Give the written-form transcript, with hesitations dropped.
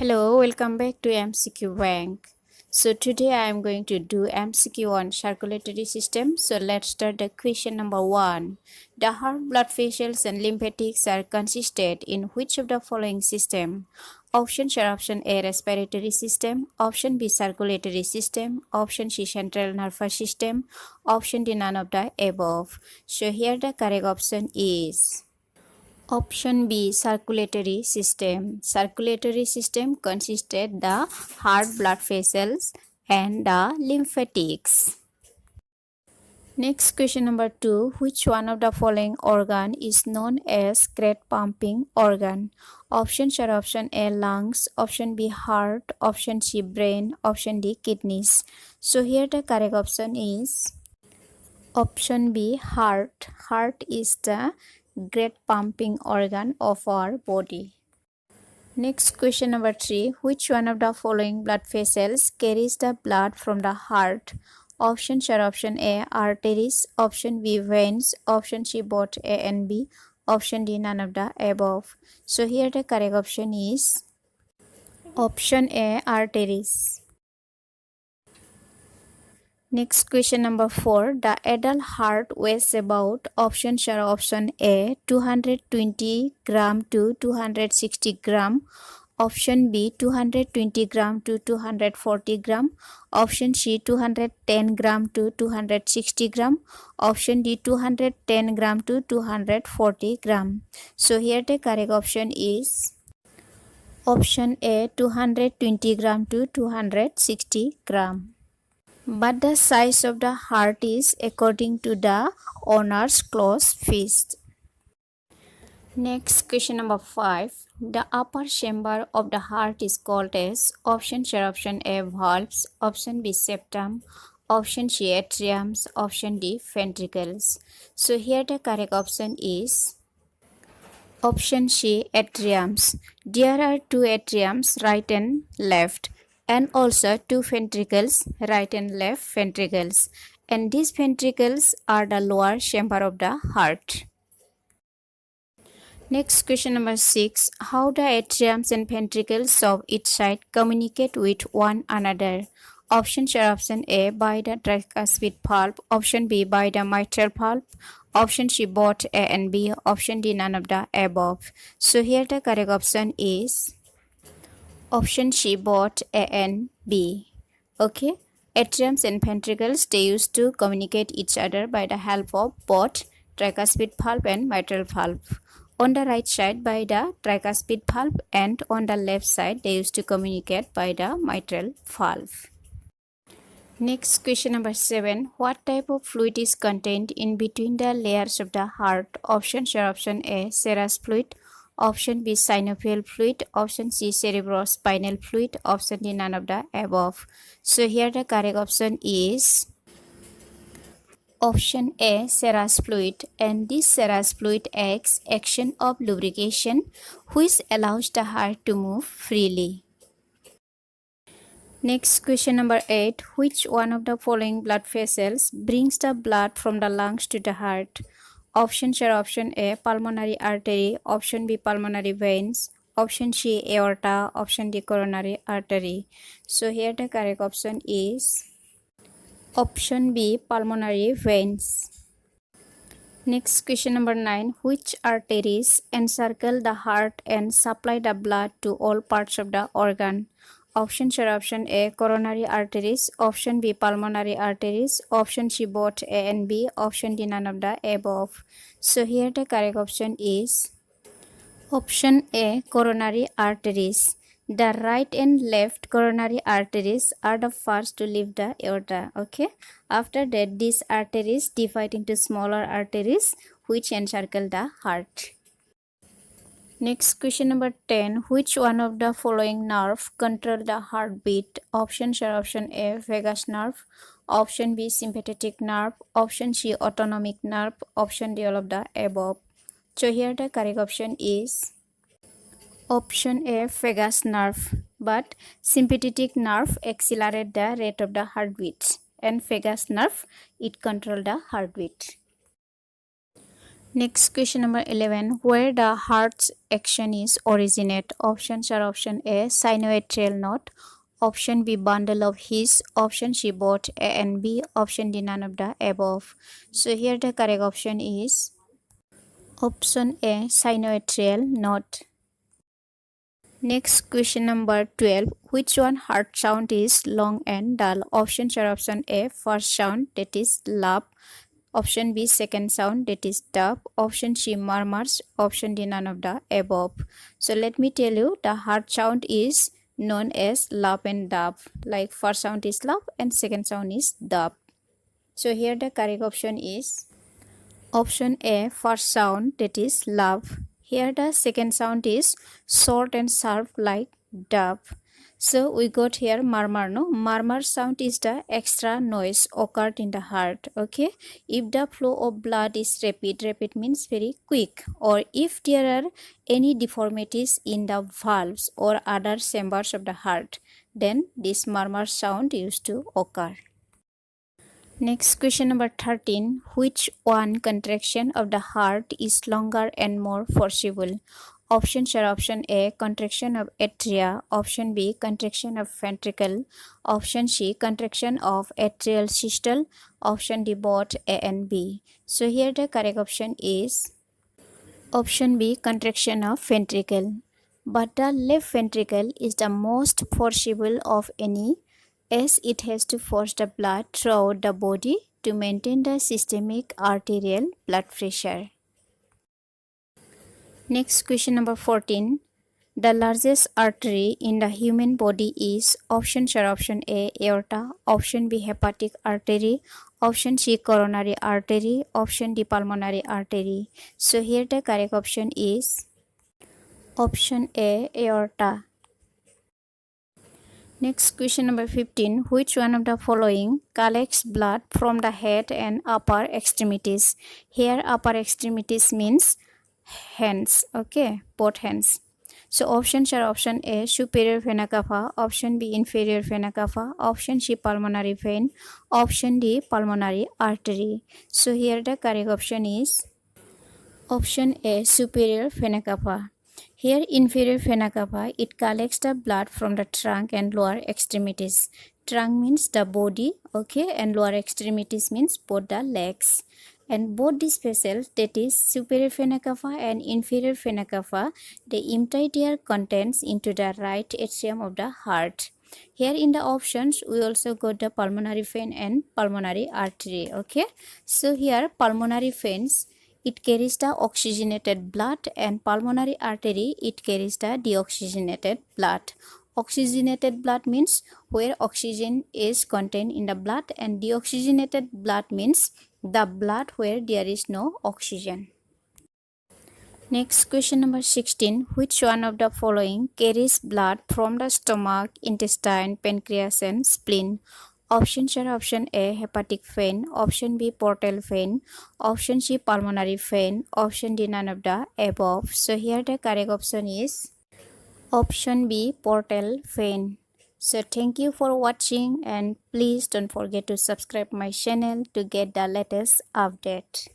Hello, welcome back to MCQ Bank. So today I am going to do MCQ on circulatory system. So let's start the question number 1. The heart, blood vessels and lymphatics are consisted in which of the following system? Options are option A respiratory system, option B circulatory system, option C central nervous system, option D none of the above. So here the correct option is option B circulatory system. Circulatory system consisted the heart, blood vessels and the lymphatics. Next question number 2. Which one of the following organ is known as great pumping organ? Options are option A lungs, option B heart, option C brain, option D kidneys. So here the correct option is option B heart. Heart is the great pumping organ of our body. Next question number 3. Which one of the following blood vessels carries the blood from the heart? Options are option A arteries, option B veins, option C both A and B, option D none of the above. So here the correct option is option A arteries. Next question number 4. The adult heart weighs about options are option A 220 gram to 260 gram, option B 220 gram to 240 gram, option C 210 gram to 260 gram, option D 210 gram to 240 gram. So here the correct option is option A 220 gram to 260 gram. But the size of the heart is according to the owner's close fist. Next question number 5. The upper chamber of the heart is called as options are option A valves, option B septum, option C atriums, option D ventricles. So here the correct option is option C atriums. There are two atriums, right and left, and also two ventricles, right and left ventricles, and these ventricles are the lower chamber of the heart. Next question number 6. How the atriums and ventricles of each side communicate with one another? Options are option A by the tricuspid valve, option B by the mitral valve, option C both A and B, option D none of the above. So here the correct option is option C both A and B. Okay, atriums and ventricles, they used to communicate each other by the help of both tricuspid valve and mitral valve. On the right side by the tricuspid valve, and on the left side they used to communicate by the mitral valve. Next question number 7. What type of fluid is contained in between the layers of the heart? Options are option A serous fluid, option B synovial fluid, option C cerebrospinal fluid, option D none of the above. So here the correct option is option A serous fluid, and this serous fluid acts action of lubrication which allows the heart to move freely. Next question number 8. Which one of the following blood vessels brings the blood from the lungs to the heart? Options are option A pulmonary artery, option B pulmonary veins, option C aorta, option D coronary artery. So here the correct option is option B pulmonary veins. Next question number 9. Which arteries encircle the heart and supply the blood to all parts of the organ? Options are option A coronary arteries, option B pulmonary arteries, option C both A and B, option D none of the above. So here the correct option is option A coronary arteries. The right and left coronary arteries are the first to leave the aorta. Okay, after that these arteries divide into smaller arteries which encircle the heart. Next question number 10. Which one of the following nerve control the heartbeat? Options are option A vagus nerve, option B sympathetic nerve, option C autonomic nerve, option D all of the above. So here the correct option is option A vagus nerve, but sympathetic nerve accelerate the rate of the heartbeat, and vagus nerve it control the heartbeat. Next question number 11. Where the heart's action is originate? Options are option A, sinoatrial node, option B, bundle of His, option C, both A and B, option D, none of the above. So here the correct option is option A, sinoatrial node. Next question number 12. Which one heart sound is long and dull? Options are option A, first sound, that is laugh, option B, second sound, that is dub, option C, murmurs, option D, none of the above. So let me tell you, the heart sound is known as laugh and dub. Like first sound is laugh and second sound is dub. So here the correct option is option A, first sound, that is laugh. Here the second sound is short and sharp like dub. So we got here murmur, no? Murmur sound is the extra noise occurred in the heart, okay? If the flow of blood is rapid means very quick, or if there are any deformities in the valves or other chambers of the heart, then this murmur sound used to occur. Next question number 13. Which one contraction of the heart is longer and more forcible? Options are option A, contraction of atria, option B, contraction of ventricle, option C, contraction of atrial systole, option D, both A and B. So here the correct option is option B, contraction of ventricle. But the left ventricle is the most forcible of any, as it has to force the blood throughout the body to maintain the systemic arterial blood pressure. Next question number 14. The largest artery in the human body is, options are option A, aorta, option B, hepatic artery, option C, coronary artery, option D, pulmonary artery. So here the correct option is option A, aorta. Next question number 15. Which one of the following collects blood from the head and upper extremities? Here upper extremities means hands, okay, both hands. So options are option A, superior vena cava, option B, inferior vena cava, option C, pulmonary vein, option D, pulmonary artery. So here the correct option is option A, superior vena cava. Here inferior vena cava, it collects the blood from the trunk and lower extremities. Trunk means the body, okay, and lower extremities means both the legs. And both these vessels, that is superior vena cava and inferior vena cava, they empty their contents into the right atrium of the heart. Here in the options, we also got the pulmonary vein and pulmonary artery, okay. So here pulmonary veins, it carries the oxygenated blood, and pulmonary artery, it carries the deoxygenated blood. Oxygenated blood means where oxygen is contained in the blood, and deoxygenated blood means the blood where there is no oxygen. Next question number 16. Which one of the following carries blood from the stomach, intestine, pancreas and spleen? Options are option A, hepatic vein, option B, portal vein, option C, pulmonary vein, option D, none of the above. So here the correct option is option B, portal vein. So thank you for watching, and please don't forget to subscribe my channel to get the latest update.